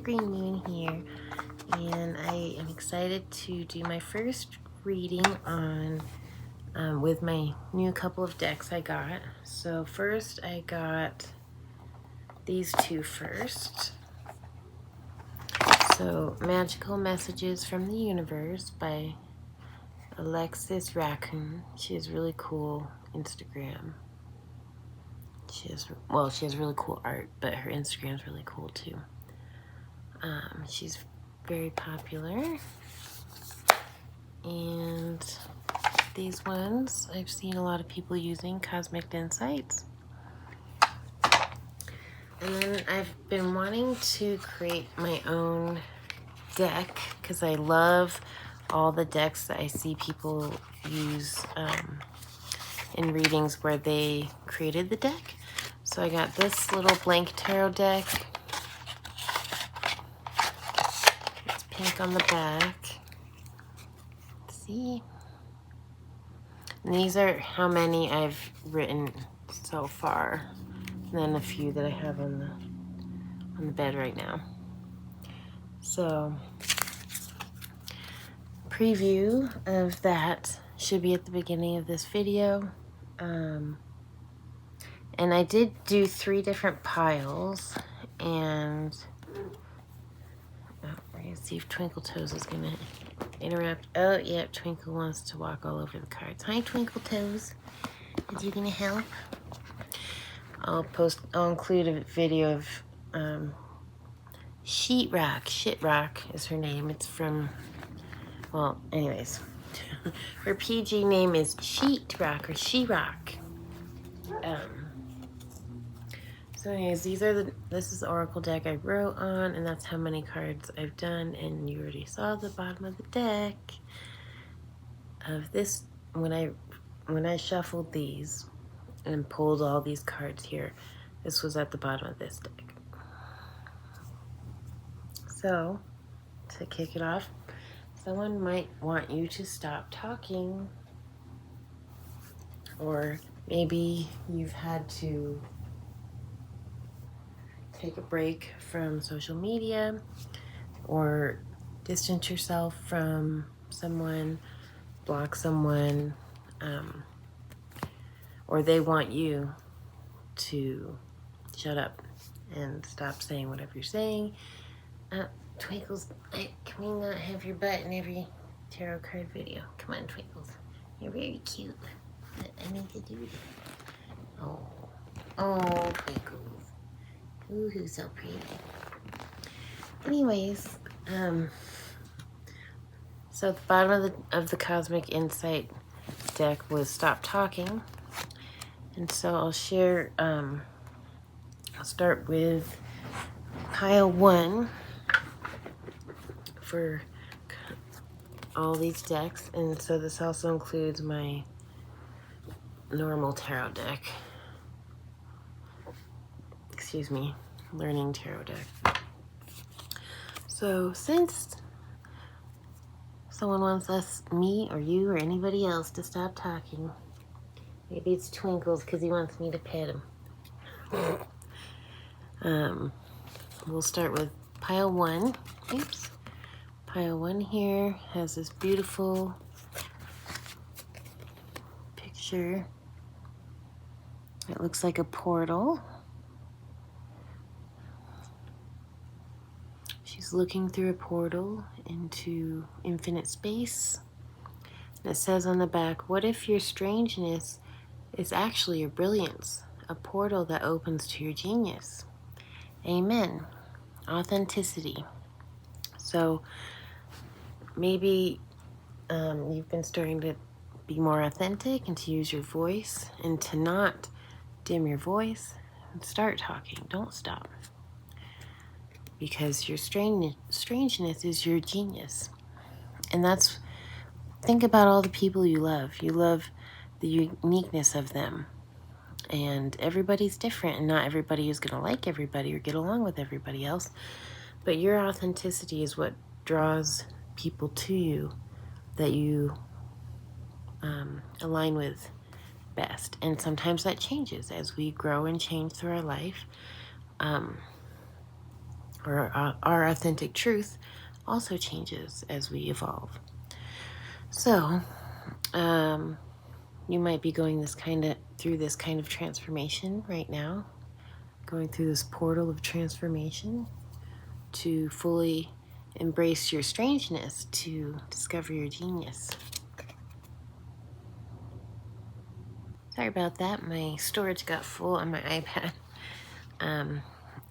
green moon here, and I am excited to do my first reading on with my new couple of decks I got. So first I got these two first. So Magical Messages from the Universe by Alexis Raccoon. She has really cool Instagram. She has really cool art, but her Instagram is really cool too. She's very popular. And these ones I've seen a lot of people using, Cosmic Insights. And then I've been wanting to create my own deck because I love all the decks that I see people use in readings where they created the deck. So I got this little blank tarot deck. It's pink on the back. Let's see. And these are how many I've written so far. And then a few that I have on the bed right now. So preview of that should be at the beginning of this video. And I did do 3 different piles, and we're gonna see if Twinkle Toes is gonna interrupt. Oh, yep, Twinkle wants to walk all over the cards. Hi, Twinkle Toes. Is you gonna help? I'll include a video of Shitrock is her name. It's from, well, anyways. Her PG name is Sheetrock or She-Rock. So anyways, this is the Oracle deck I wrote on, and that's how many cards I've done, and you already saw the bottom of the deck of this. When I shuffled these and pulled all these cards here, this was at the bottom of this deck. So, to kick it off, someone might want you to stop talking, or maybe you've had to take a break from social media or distance yourself from someone, block someone, or they want you to shut up and stop saying whatever you're saying. Twinkles, can we not have your butt in every tarot card video? Come on, Twinkles. You're very cute. I need to do that. Oh, Twinkles. Ooh, who's so pretty. Anyways, so at the bottom of the Cosmic Insight deck was Stop Talking. And so I'll share, I'll start with pile 1 for all these decks. And so this also includes my normal tarot deck. Excuse me, learning tarot deck. So since someone wants me or you or anybody else to stop talking, maybe it's Twinkles because he wants me to pet him. We'll start with pile 1. Oops. Pile 1 here has this beautiful picture. It looks like a portal. She's looking through a portal into infinite space. And it says on the back, what if your strangeness is actually your brilliance, a portal that opens to your genius? Amen. Authenticity. So maybe you've been starting to be more authentic and to use your voice and to not dim your voice and start talking. Don't stop. Because your strangeness is your genius. And think about all the people you love. You love the uniqueness of them. And everybody's different, and not everybody is going to like everybody or get along with everybody else. But your authenticity is what draws people to you that you align with best. And sometimes that changes as we grow and change through our life. or our authentic truth also changes as we evolve. So, you might be going through this kind of transformation right now, going through this portal of transformation to fully embrace your strangeness, to discover your genius. Sorry about that. My storage got full on my iPad.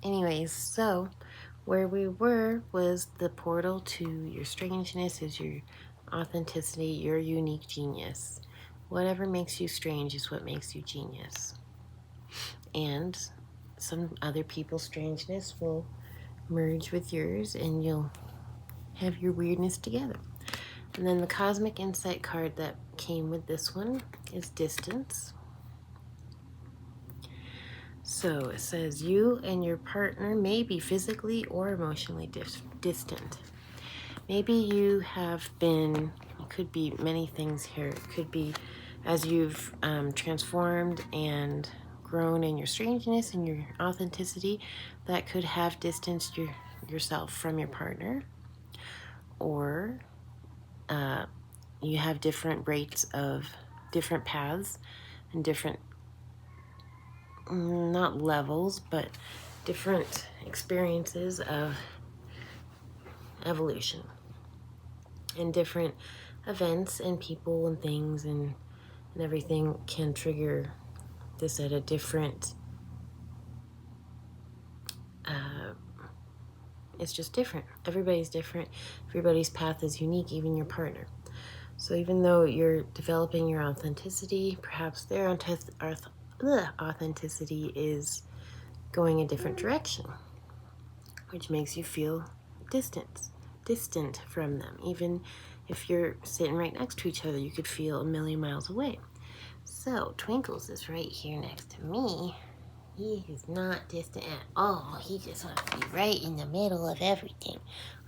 Anyways, so where we were was the portal to your strangeness is your authenticity, your unique genius. Whatever makes you strange is what makes you genius. And some other people's strangeness will merge with yours and you'll have your weirdness together. And then the cosmic insight card that came with this one is distance. So it says you and your partner may be physically or emotionally distant. Maybe you have been, it could be many things here. It could be as you've transformed and grown in your strangeness and your authenticity, that could have distanced yourself from your partner. Or you have different rates of different paths and different, not levels, but different experiences of evolution and different events and people and things and everything can trigger this at a different, it's just different. Everybody's different. Everybody's path is unique, even your partner. So even though you're developing your authenticity, perhaps their authenticity is going a different direction, which makes you feel distant from them. Even if you're sitting right next to each other, you could feel a million miles away. So Twinkles is right here next to me. He is not distant at all. He just wants to be right in the middle of everything.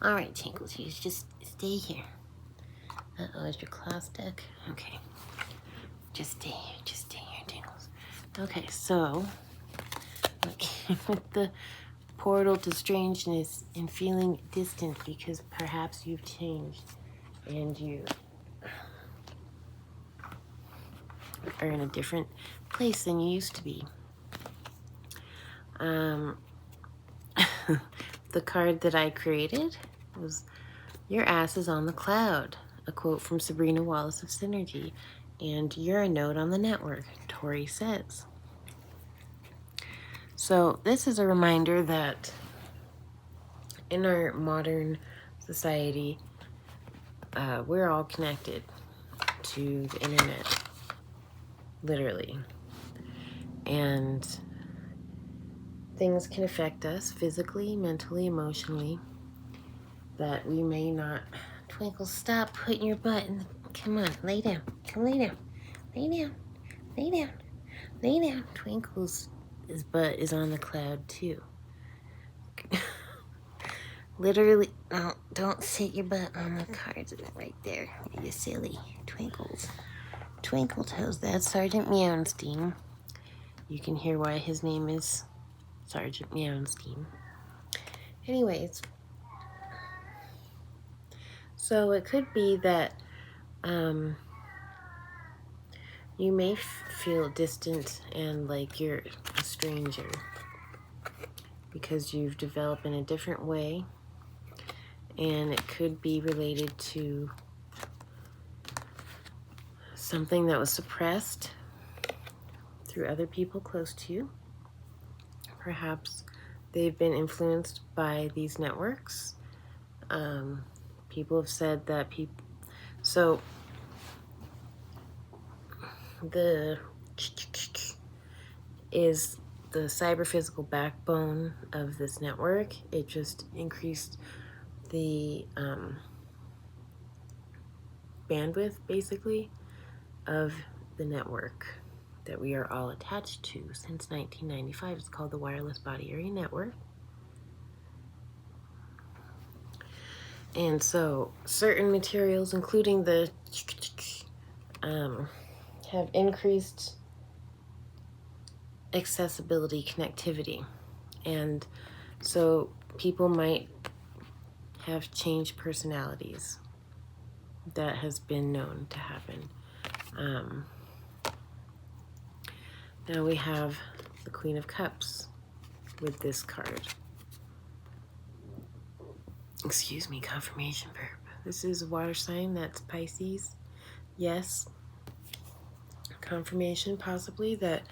All right, Twinkles, you just stay here. Uh-oh, is your claw stuck? Okay. Just stay here, Twinkles. Okay, so with the portal to strangeness and feeling distant because perhaps you've changed and you are in a different place than you used to be. The card that I created was "Your ass is on the cloud," a quote from Sabrina Wallace of Synergy, and "You're a node on the network," Tori says. So this is a reminder that in our modern society, we're all connected to the internet, literally. And things can affect us physically, mentally, emotionally, that we may not. Twinkle, stop putting your butt in the, come on, lay down. Come lay down. Lay down. Lay down. Lay down. Twinkle's his butt is on the cloud too. Literally, no, don't sit your butt on the cards right there. You silly Twinkles. Twinkle toes, that's Sergeant Meownstein. You can hear why his name is Sergeant Meownstein. Anyways, so it could be that you may feel distant and like you're a stranger because you've developed in a different way, and it could be related to something that was suppressed through other people close to you. Perhaps they've been influenced by these networks. People have said that so the is the cyber-physical backbone of this network. It just increased the bandwidth, basically, of the network that we are all attached to since 1995. It's called the Wireless Body Area Network. And so certain materials, including the have increased accessibility, connectivity. And so people might have changed personalities. That has been known to happen. Now we have the Queen of Cups with this card. Excuse me, confirmation verb. This is a water sign, that's Pisces. Yes. Confirmation possibly that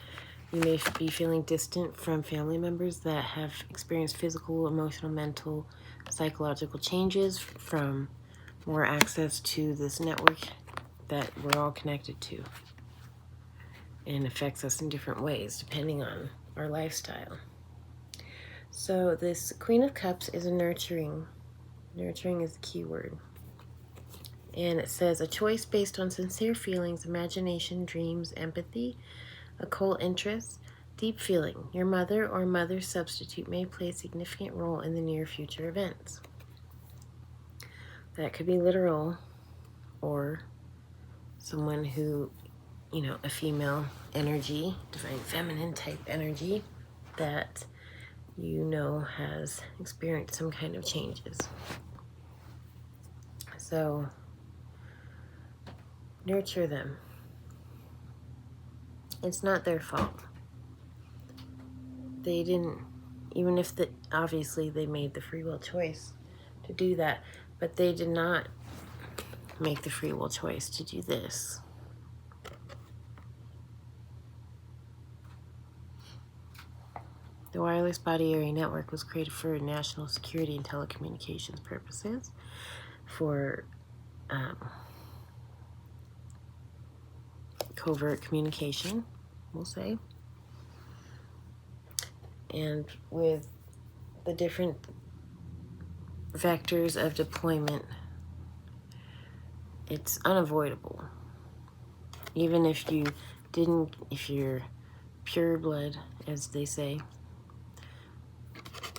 you may be feeling distant from family members that have experienced physical, emotional, mental, psychological changes from more access to this network that we're all connected to, and affects us in different ways depending on our lifestyle. So this Queen of Cups is a nurturing. Nurturing is the key word. And it says, a choice based on sincere feelings, imagination, dreams, empathy, occult interests, deep feeling. Your mother or mother's substitute may play a significant role in the near future events. That could be literal, or someone who, a female energy, divine feminine type energy that has experienced some kind of changes. So nurture them. It's not their fault. They didn't, even if obviously they made the free will choice to do that, but they did not make the free will choice to do this. The wireless body area network was created for national security and telecommunications purposes, for covert communication, we'll say. And with the different vectors of deployment, it's unavoidable. Even if if you're pure blood, as they say,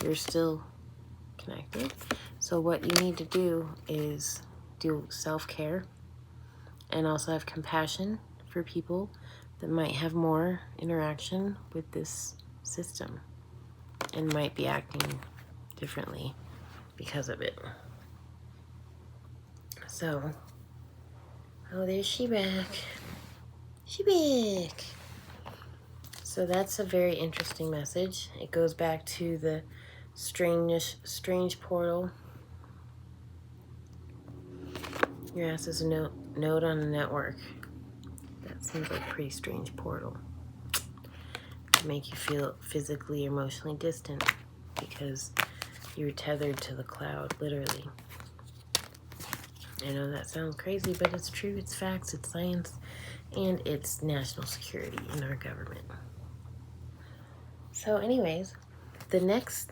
you're still connected. So what you need to do is do self-care and also have compassion for people that might have more interaction with this system and might be acting differently because of it. So, oh, there's she back. She back. So that's a very interesting message. It goes back to the strange portal. Your ass is a node on a network. That seems like a pretty strange portal. To make you feel physically, emotionally distant because you're tethered to the cloud, literally. I know that sounds crazy, but it's true. It's facts, it's science, and it's national security in our government. So anyways, the next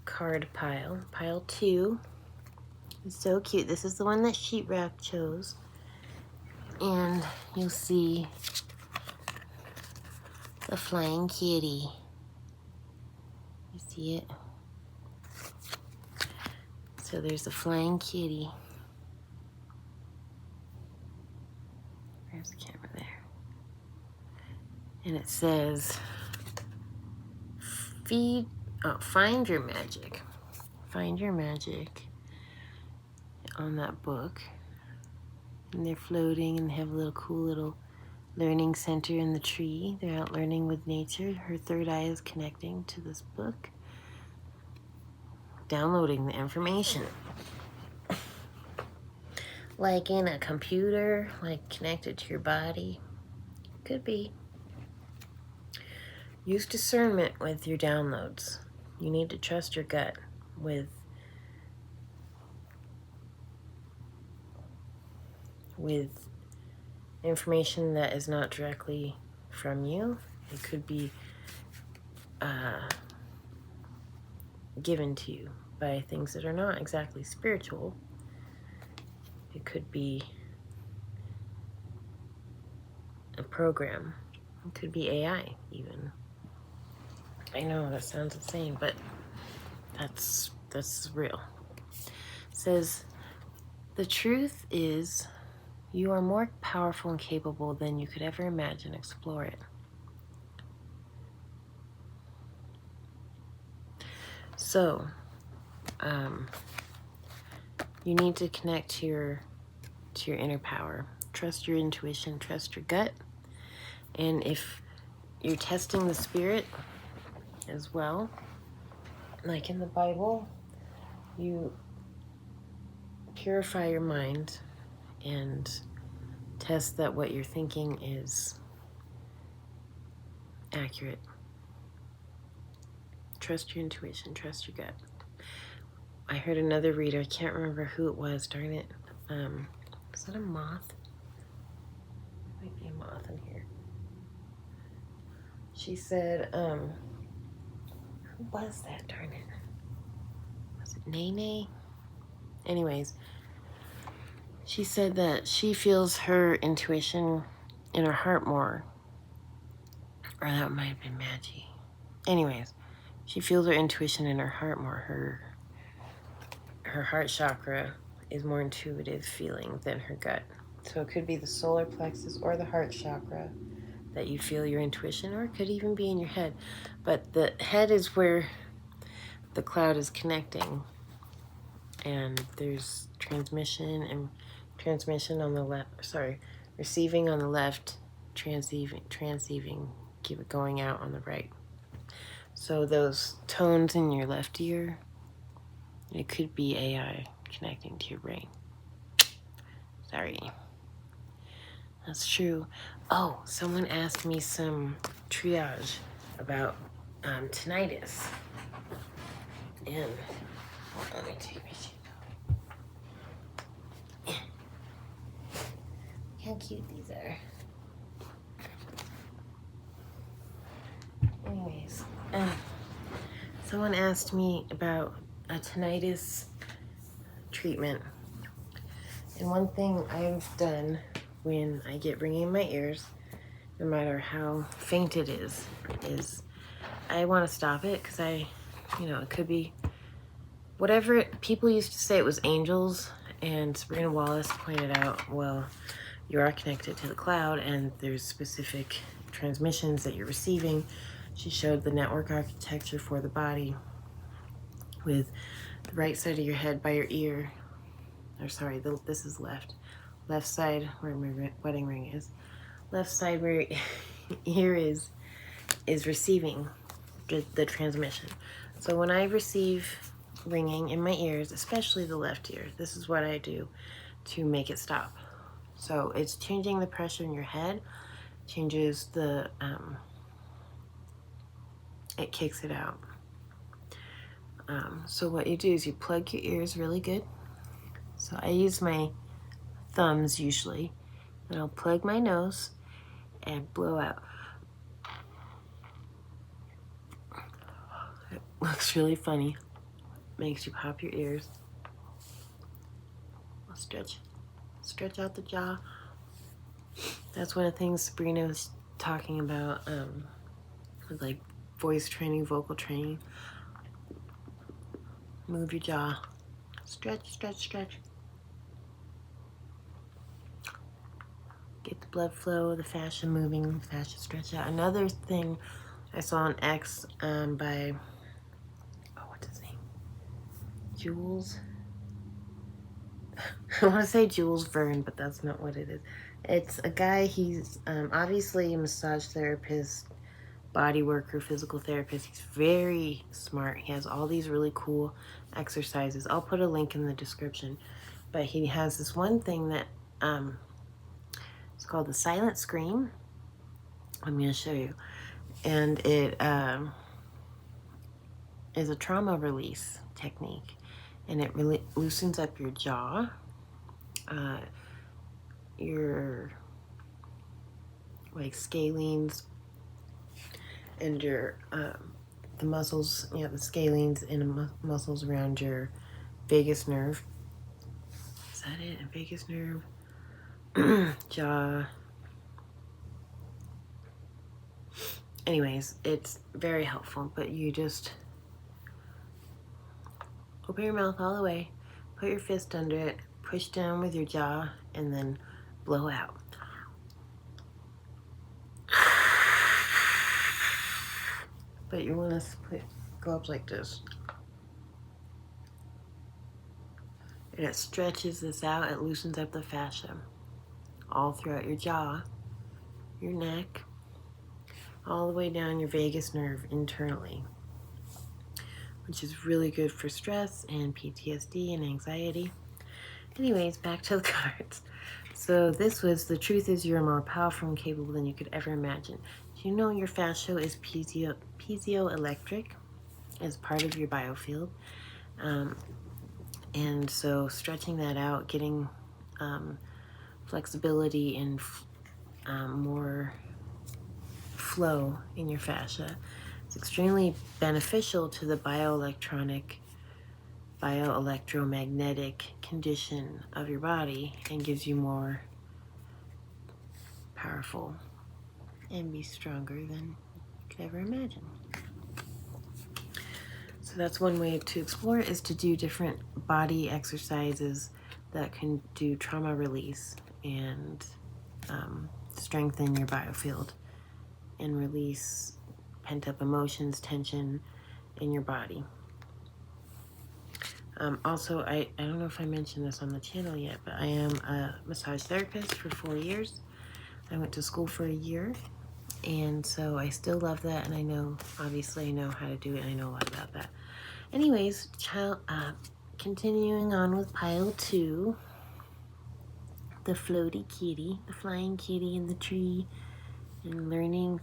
card pile 2, is so cute. This is the one that Sheetrock chose. And you'll see the flying kitty. You see it? So there's the flying kitty. Where's the camera there? And it says, find your magic. Find your magic on that book. And they're floating and they have a little cool little learning center in the tree. They're out learning with nature. Her third eye is connecting to this book, downloading the information. Like in a computer, like connected to your body. Could be. Use discernment with your downloads. You need to trust your gut with information that is not directly from you. It could be given to you by things that are not exactly spiritual. It could be a program. It could be AI even. I know that sounds insane, but that's real. It says, the truth is you are more powerful and capable than you could ever imagine. Explore it. So, you need to connect to your inner power. Trust your intuition, trust your gut. And if you're testing the spirit as well, like in the Bible, you purify your mind and test that what you're thinking is accurate. Trust your intuition, trust your gut. I heard another reader, I can't remember who it was, darn it. Is that a moth? There might be a moth in here. She said, who was that, darn it? Was it Nene? Anyways, she said that she feels her intuition in her heart more. Or that might have been Maggie. Anyways, she feels her intuition in her heart more. Her heart chakra is more intuitive feeling than her gut. So it could be the solar plexus or the heart chakra that you feel your intuition, or it could even be in your head. But the head is where the cloud is connecting, and there's transmission on the left, receiving on the left, transceiving, keep it going out on the right. So those tones in your left ear, it could be AI connecting to your brain. Sorry. That's true. Oh, someone asked me some triage about tinnitus. And let me take my sheet off. How cute these are. Anyways, someone asked me about a tinnitus treatment. And one thing I've done when I get ringing in my ears, no matter how faint it is I want to stop it because it could be whatever people used to say it was angels, and Sabrina Wallace pointed out, well, you are connected to the cloud and there's specific transmissions that you're receiving. She showed the network architecture for the body with the right side of your head by your ear, or sorry, this is left side where my wedding ring is, left side where your ear is receiving the transmission. So when I receive ringing in my ears, especially the left ear, this is what I do to make it stop. So it's changing the pressure in your head, changes the, it kicks it out. So what you do is you plug your ears really good. So I use my thumbs usually, and I'll plug my nose and blow out. It looks really funny. Makes you pop your ears. I'll stretch out the jaw. That's one of the things Sabrina was talking about, with like voice training, vocal training. Move your jaw. Stretch. Get the blood flow, the fascia moving, fascia stretch out. Another thing I saw on X by, what's his name? Jules. I want to say Jules Verne, but that's not what it is. It's a guy, he's obviously a massage therapist, body worker, physical therapist. He's very smart. He has all these really cool exercises. I'll put a link in the description. But he has this one thing that it's called the silent scream. I'm going to show you. And it is a trauma release technique. And it really loosens up your jaw, your like scalenes, and your the muscles, the scalenes and the muscles around your vagus nerve. Is that it? Vagus nerve, jaw. Anyways, it's very helpful, but you just open your mouth all the way, put your fist under it, push down with your jaw, and then blow out. But you want to go up like this. And it stretches this out, it loosens up the fascia all throughout your jaw, your neck, all the way down your vagus nerve internally, which is really good for stress and PTSD and anxiety. Anyways, back to the cards. So this was, the truth is you're more powerful and capable than you could ever imagine. Do you know your fascia is piezoelectric as part of your biofield? And so stretching that out, getting flexibility and more flow in your fascia, it's extremely beneficial to the bioelectromagnetic condition of your body and gives you more powerful and be stronger than you could ever imagine. So that's one way to explore it, is to do different body exercises that can do trauma release and strengthen your biofield and release pent-up emotions, tension in your body. Also, I don't know if I mentioned this on the channel yet, but I am a massage therapist for 4 years. I went to school for a year, and so I still love that, and I know, obviously, I know how to do it, and I know a lot about that. Anyways, continuing on with pile 2, the floaty kitty, the flying kitty in the tree, and learning,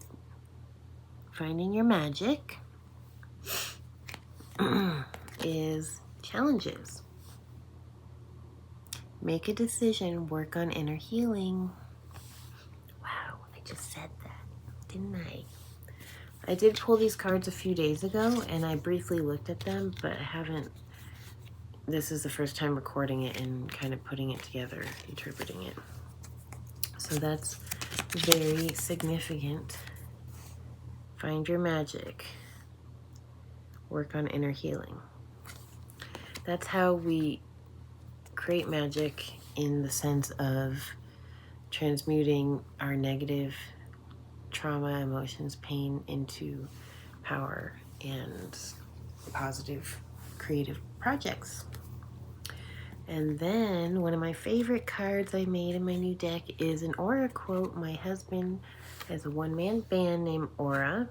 finding your magic, is challenges. Make a decision, work on inner healing. Wow, I just said that, didn't I? I did pull these cards a few days ago, and I briefly looked at them, but I haven't. This is the first time recording it and kind of putting it together, interpreting it. So that's very significant. Find your magic. Work on inner healing. That's how we create magic, in the sense of transmuting our negative trauma, emotions, pain into power and positive creative projects. And then one of my favorite cards I made in my new deck is an Aura quote. My husband has a one-man band named Aura.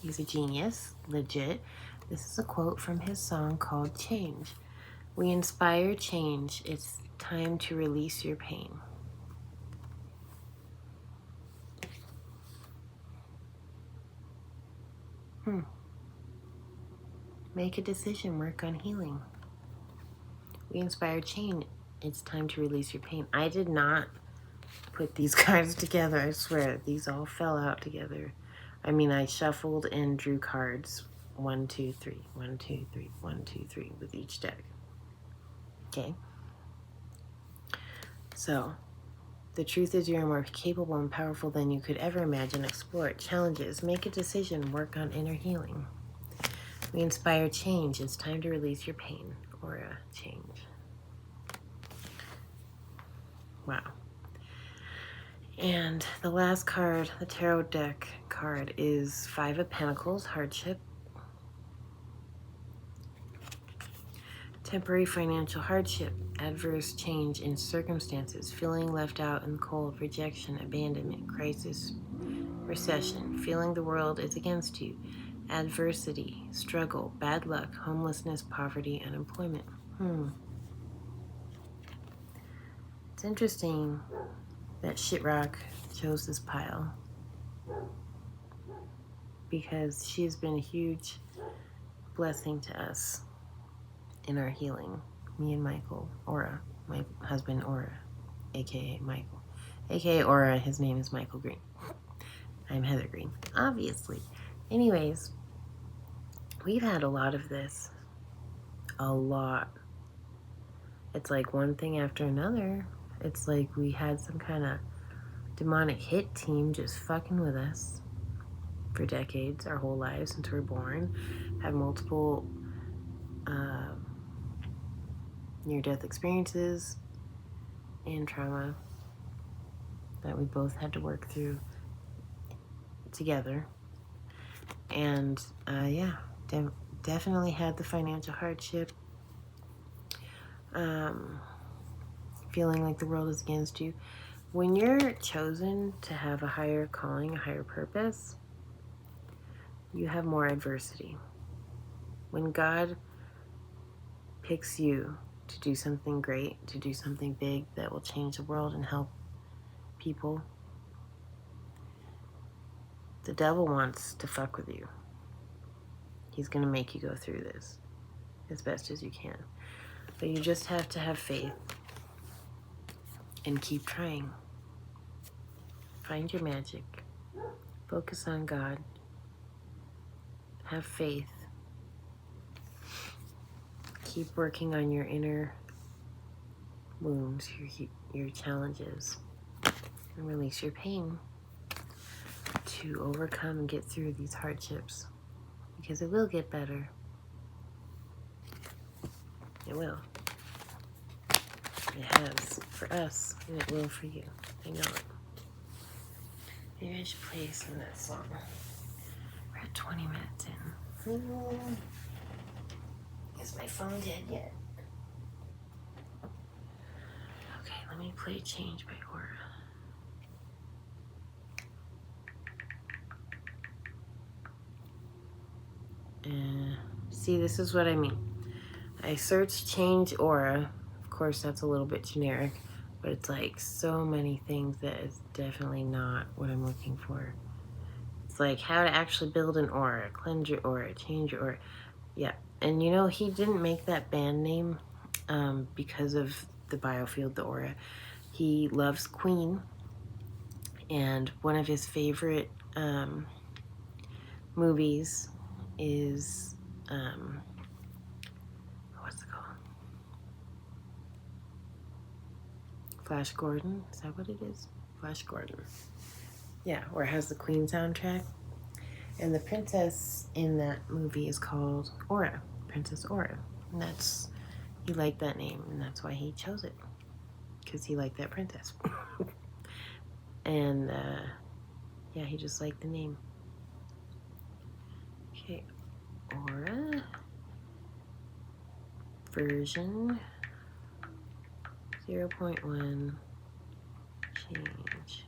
He's a genius, legit. This is a quote from his song called Change. We inspire change. It's time to release your pain. Make a decision, work on healing. We inspire change. It's time to release your pain. I did not put these cards together, I swear. These all fell out together. I mean, I shuffled and drew cards. 1, 2, 3, 1, 2, 3, 1, 2, 3 with each deck. Okay. So, the truth is you're more capable and powerful than you could ever imagine. Explore it. Challenges. Make a decision. Work on inner healing. We inspire change. It's time to release your pain. Aura change. Wow. And the last card, the tarot deck card, is 5 of Pentacles, hardship. Temporary financial hardship, adverse change in circumstances, feeling left out in the cold, rejection, abandonment, crisis, recession, feeling the world is against you, adversity, struggle, bad luck, homelessness, poverty, unemployment. It's interesting that Shitrock chose this pile, because she has been a huge blessing to us in our healing. Me and Michael, Aura, my husband Aura, aka Michael, aka Aura. His name is Michael Green. I'm Heather Green, obviously. Anyways, we've had a lot of this. A lot. It's like one thing after another. It's like we had some kind of demonic hit team just fucking with us for decades, our whole lives since we were born. Have multiple near-death experiences and trauma that we both had to work through together. And yeah, definitely had the financial hardship. feeling like the world is against you. When you're chosen to have a higher calling, a higher purpose, you have more adversity. When God picks you to do something great, to do something big that will change the world and help people, the devil wants to fuck with you. He's going to make you go through this as best as you can. But you just have to have faith and keep trying. Find your magic. Focus on God. Have faith. Keep working on your inner wounds, your challenges, and release your pain to overcome and get through these hardships, because it will get better. It will. It has for us, and it will for you. I know it. Maybe I should play some of that song. We're at 20 minutes in. Is my phone dead yet? Okay, let me play Change by Aura. See, this is what I mean. I searched Change Aura. Of course, that's a little bit generic, but it's like so many things that is definitely not what I'm looking for. It's like how to actually build an aura, cleanse your aura, change your aura. Yeah, and you know, he didn't make that band name because of the Biofield, the aura. He loves Queen, and one of his favorite movies is what's it called? Flash Gordon. Is that what it is? Flash Gordon. Yeah, where it has the Queen soundtrack. And the princess in that movie is called Aura, Princess Aura. And he liked that name, and that's why he chose it, because he liked that princess. And yeah, he just liked the name. Okay, Aura version 0.1 change.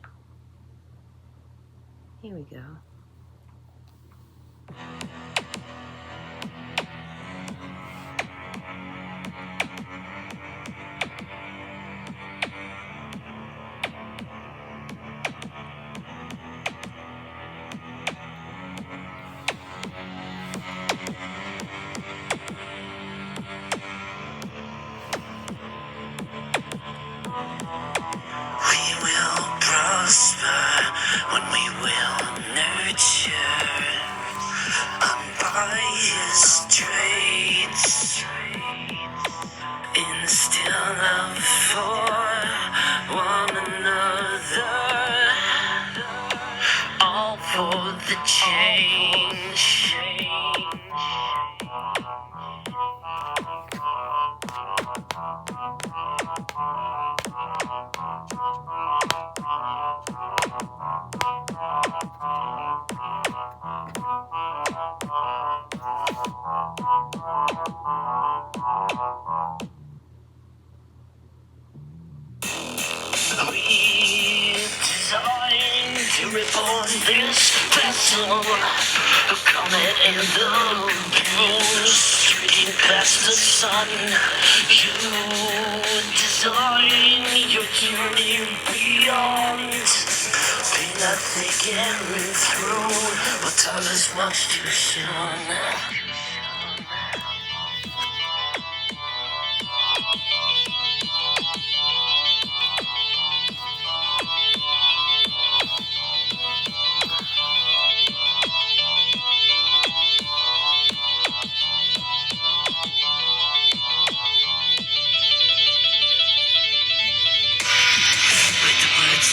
Here we go. When we will nurture unbiased traits, instill love for one another, all for the change. We designed to report this vessel, a comet in the blue, streaking past the sun. You design your journey beyond, pain that they carry through, but time is much too soon.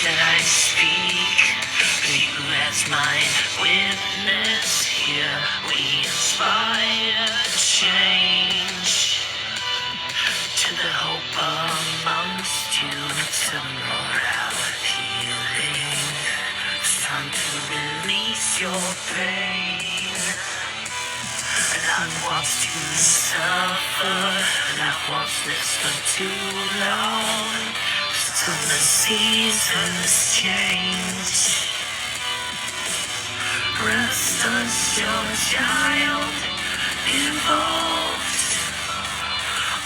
That I speak, you as my witness here. We inspire change to the hope amongst you. Some moral healing. It's time to release your pain. And Life wants to suffer, life wants this for too long. So the seasons change. Rest assured, child, involved.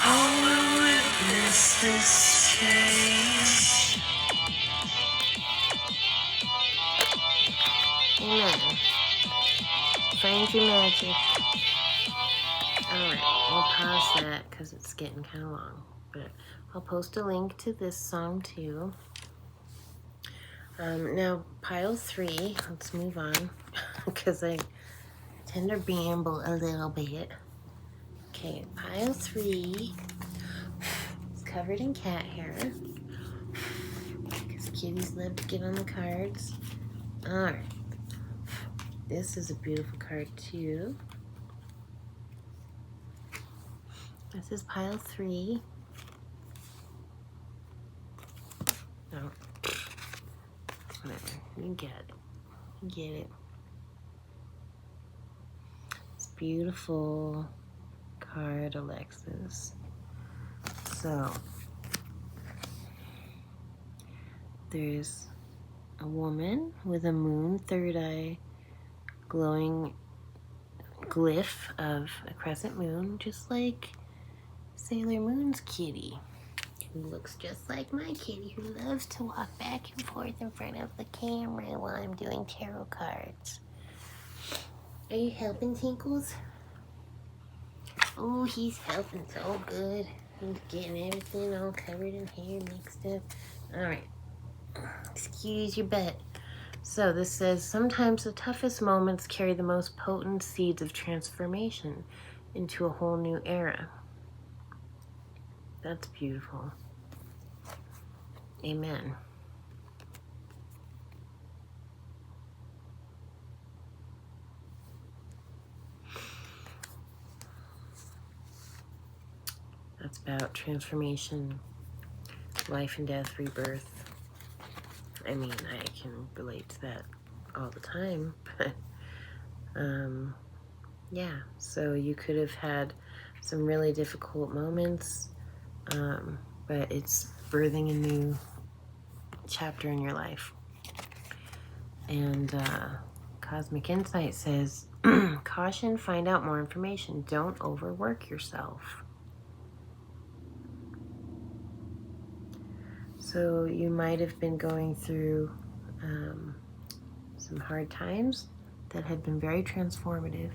All will witness this change. Amen. Find your magic. Alright, we'll pause that because it's getting kind of long. But I'll post a link to this song too. Now, pile 3, let's move on because I tend to ramble a little bit. Okay, pile 3 is covered in cat hair because kitties love to get on the cards. Alright, this is a beautiful card too. This is pile 3. No. Whatever. You get it. You get it. It's beautiful card, Alexis. So, there's a woman with a moon, third eye, glowing glyph of a crescent moon, just like Sailor Moon's kitty, who looks just like my kitty, who loves to walk back and forth in front of the camera while I'm doing tarot cards. Are you helping, Tinkles? Oh, he's helping so good. He's getting everything all covered in hair, mixed up. Alright. Excuse your butt. So this says, sometimes the toughest moments carry the most potent seeds of transformation into a whole new era. That's beautiful. Amen. That's about transformation, life and death, rebirth. I mean, I can relate to that all the time, but yeah, so you could have had some really difficult moments, but it's birthing a new chapter in your life. And Cosmic Insight says, caution, find out more information. Don't overwork yourself. So you might have been going through some hard times that had been very transformative.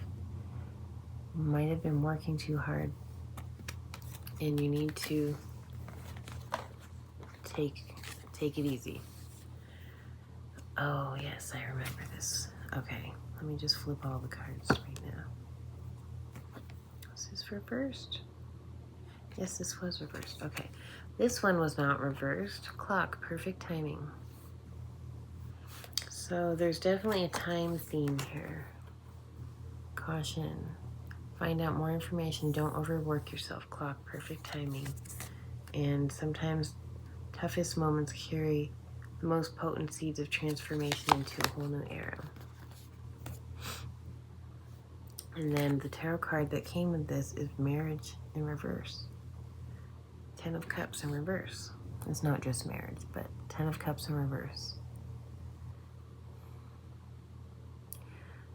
You might have been working too hard, and you need to take it easy. Oh yes, I remember this. Okay, let me just flip all the cards right now. This is reversed. Yes, this was reversed. Okay, this one was not reversed. Clock, perfect timing. So there's definitely a time theme here. Caution, find out more information. Don't overwork yourself. Clock, perfect timing. And sometimes toughest moments carry the most potent seeds of transformation into a whole new era. And then the tarot card that came with this is marriage in reverse. 10 of Cups in reverse. It's not just marriage, but 10 of Cups in reverse.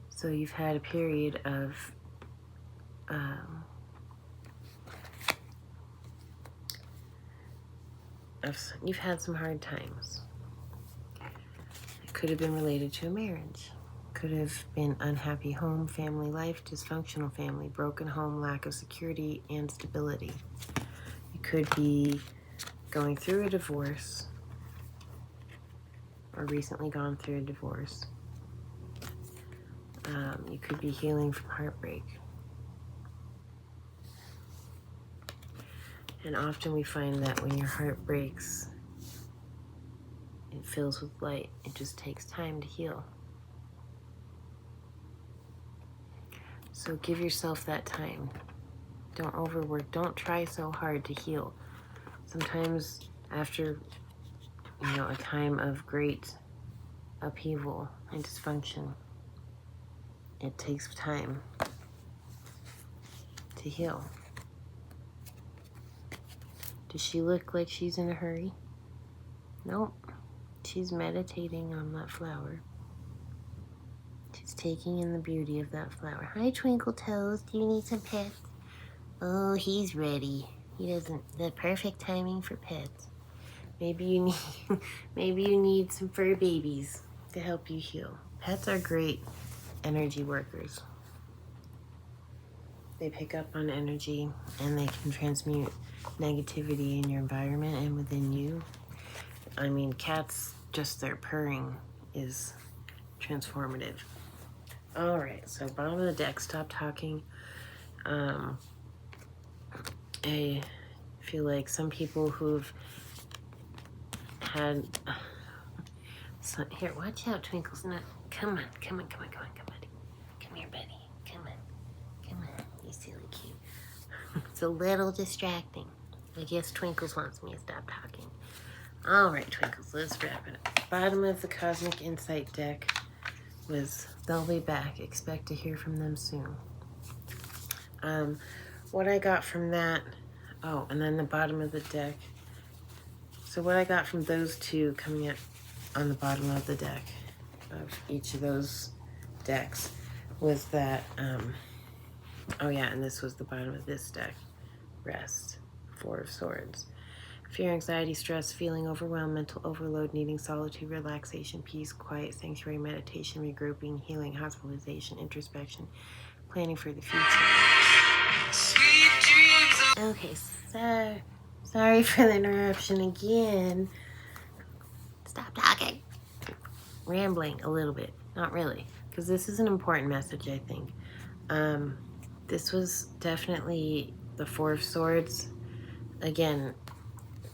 So you've had a period of you've had some hard times. It could have been related to a marriage. Could have been unhappy home, family life, dysfunctional family, broken home, lack of security and stability. You could be going through a divorce or recently gone through a divorce. You could be healing from heartbreak. And often we find that when your heart breaks, it fills with light. It just takes time to heal. So give yourself that time. Don't overwork. Don't try so hard to heal. Sometimes after, a time of great upheaval and dysfunction, it takes time. to heal. Does she look like she's in a hurry? Nope. She's meditating on that flower. She's taking in the beauty of that flower. Hi, Twinkle Toes. Do you need some pets? Oh, he's ready. He doesn't. The perfect timing for pets. Maybe you need some fur babies to help you heal. Pets are great energy workers. They pick up on energy and they can transmute negativity in your environment and within you. I mean, cats, just their purring is transformative. All right, so bottom of the deck, stop talking. I feel like some people who've had... So, here, watch out, Twinkle's not... Come on, buddy. Come here, buddy. Come on, you silly cute. It's a little distracting. I guess Twinkles wants me to stop talking. All right, Twinkles, let's wrap it up. Bottom of the Cosmic Insight deck was they'll be back. Expect to hear from them soon. What I got from that, oh, and then the bottom of the deck. So what I got from those two coming up on the bottom of the deck of each of those decks was that, oh yeah, and this was the bottom of this deck, Rest, Four of Swords. Fear, anxiety, stress, feeling overwhelmed, mental overload, needing solitude, relaxation, peace, quiet, sanctuary, meditation, regrouping, healing, hospitalization, introspection, planning for the future. Okay, so sorry for the interruption again. Stop talking. Rambling a little bit. Not really, because this is an important message, I think. This was definitely the Four of Swords. Again,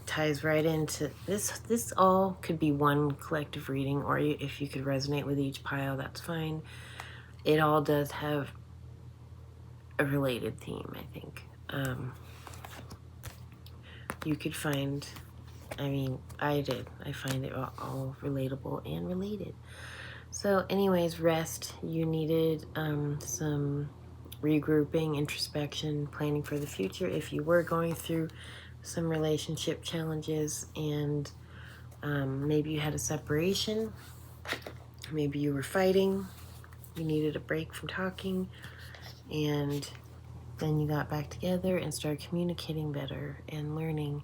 ties right into this. This all could be one collective reading, or if you could resonate with each pile, that's fine. It all does have a related theme, I think. You could find, I mean, I did. I find it all relatable and related. So anyways, rest. You needed some regrouping, introspection, planning for the future. If you were going through some relationship challenges and maybe you had a separation, maybe you were fighting, you needed a break from talking, and then you got back together and started communicating better and learning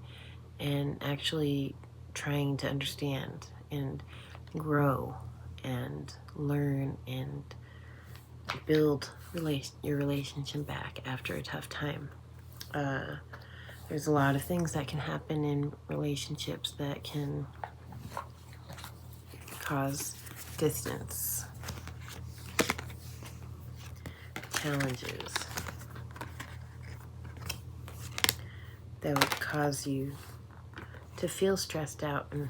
and actually trying to understand and grow and learn and build your relationship back after a tough time. There's a lot of things that can happen in relationships that can cause distance, challenges that would cause you to feel stressed out and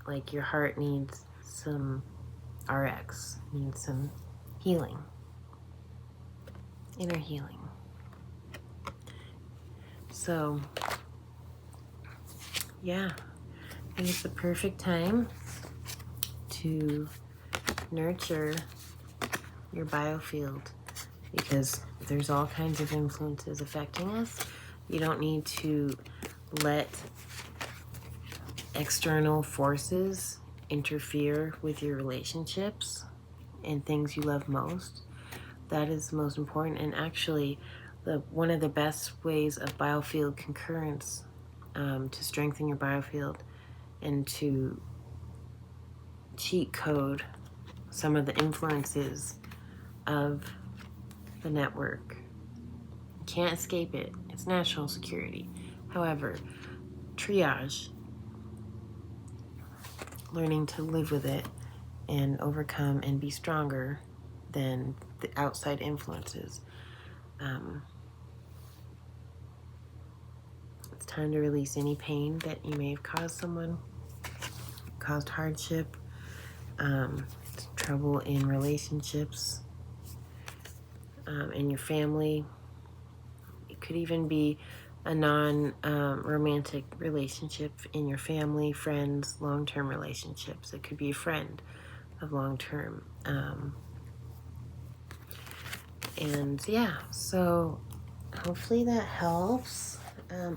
like your heart needs some RX, needs some healing, inner healing. So, yeah, I think it's the perfect time to nurture your biofield because there's all kinds of influences affecting us. You don't need to let external forces interfere with your relationships and things you love most. That is the most important. And actually, one of the best ways of biofield concurrence to strengthen your biofield and to cheat code some of the influences of the network. You can't escape it. It's national security. However, triage, learning to live with it and overcome and be stronger than the outside influences. It's time to release any pain that you may have caused someone, caused hardship, trouble in relationships, in your family. It could even be a non-romantic relationship in your family, friends, long-term relationships. It could be a friend of long-term. And yeah, so hopefully that helps.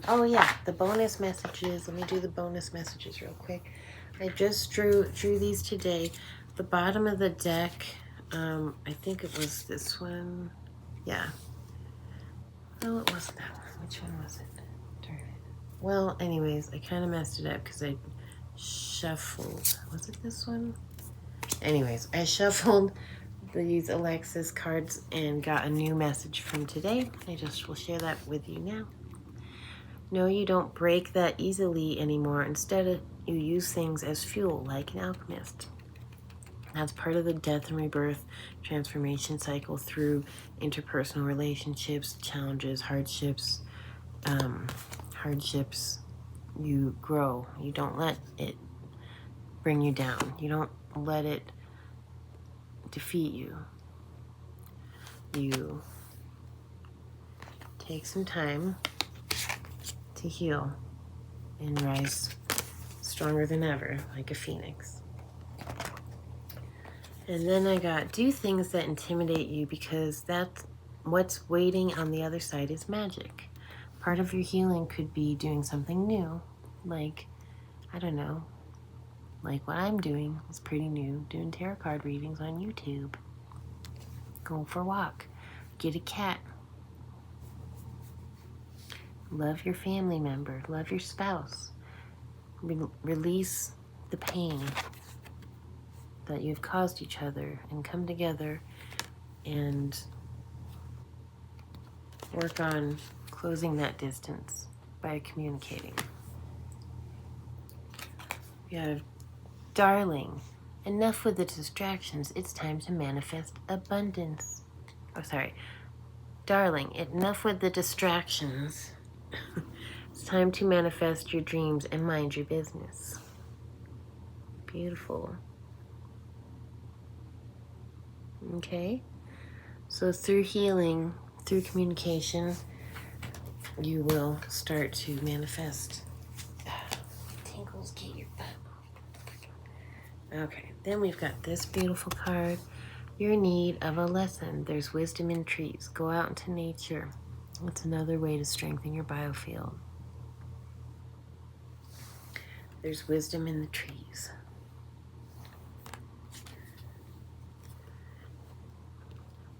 Oh yeah, the bonus messages. Let me do the bonus messages real quick. I just drew these today. The bottom of the deck, I think it was this one. Yeah. No, it wasn't that one. Which one was it? Darn it. Well, anyways, I kind of messed it up because I shuffled. Was it this one? Anyways, I shuffled these Alexis cards and got a new message from today. I just will share that with you now. No, you don't break that easily anymore. Instead, you use things as fuel, like an alchemist. That's part of the death and rebirth transformation cycle through interpersonal relationships, challenges, hardships. You grow. You don't let it bring you down. You don't let it defeat you. You take some time to heal and rise stronger than ever, like a phoenix. And then I got, do things that intimidate you, because that's what's waiting on the other side is magic. Part of your healing could be doing something new, like, I don't know, like what I'm doing is pretty new, doing tarot card readings on YouTube. Go for a walk, get a cat, love your family member, love your spouse, release the pain that you've caused each other, and come together and work on closing that distance by communicating. You have, darling, enough with the distractions. It's time to manifest abundance. Oh, sorry. Darling, enough with the distractions. It's time to manifest your dreams and mind your business. Beautiful. Okay? So through healing, through communication, you will start to manifest. Tingles, get your butt. Okay, then we've got this beautiful card. You're in need of a lesson. There's wisdom in trees. Go out into nature. It's another way to strengthen your biofield. There's wisdom in the trees.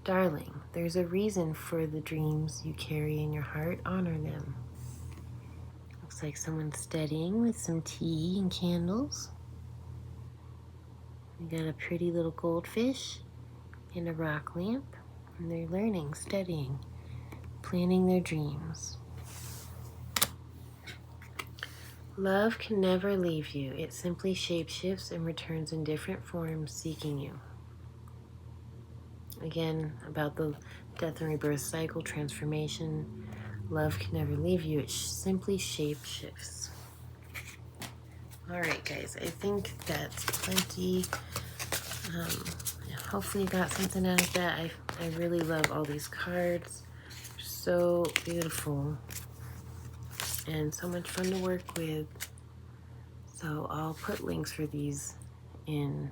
Darling, there's a reason for the dreams you carry in your heart. Honor them. Looks like someone's studying with some tea and candles. We got a pretty little goldfish and a rock lamp. And they're learning, studying, planning their dreams. Love can never leave you. It simply shapeshifts and returns in different forms, seeking you. Again, about the death and rebirth cycle, transformation. Love can never leave you. It simply shapeshifts. All right, guys, I think that's plenty. Hopefully you got something out of that. I really love all these cards. They're so beautiful and so much fun to work with. So I'll put links for these in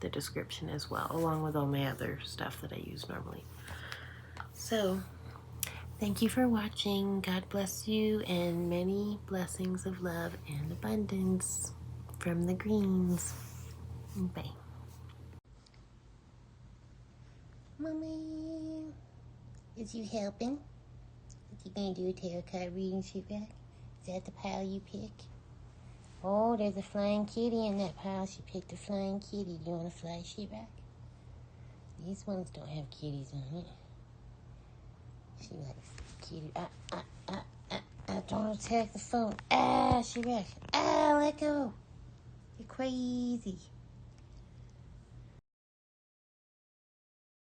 the description as well, along with all my other stuff that I use normally. So thank you for watching. God bless you, and many blessings of love and abundance from the greens. Bye. Mommy, is you helping? Is you gonna do a tarot card reading, Shipwreck? Is that the pile you pick? Oh, there's a flying kitty in that pile. She picked a flying kitty. Do you want to fly, Shipwreck? These ones don't have kitties on it. She likes kitty. Don't attack the phone. Shipwreck. Let go. You're crazy.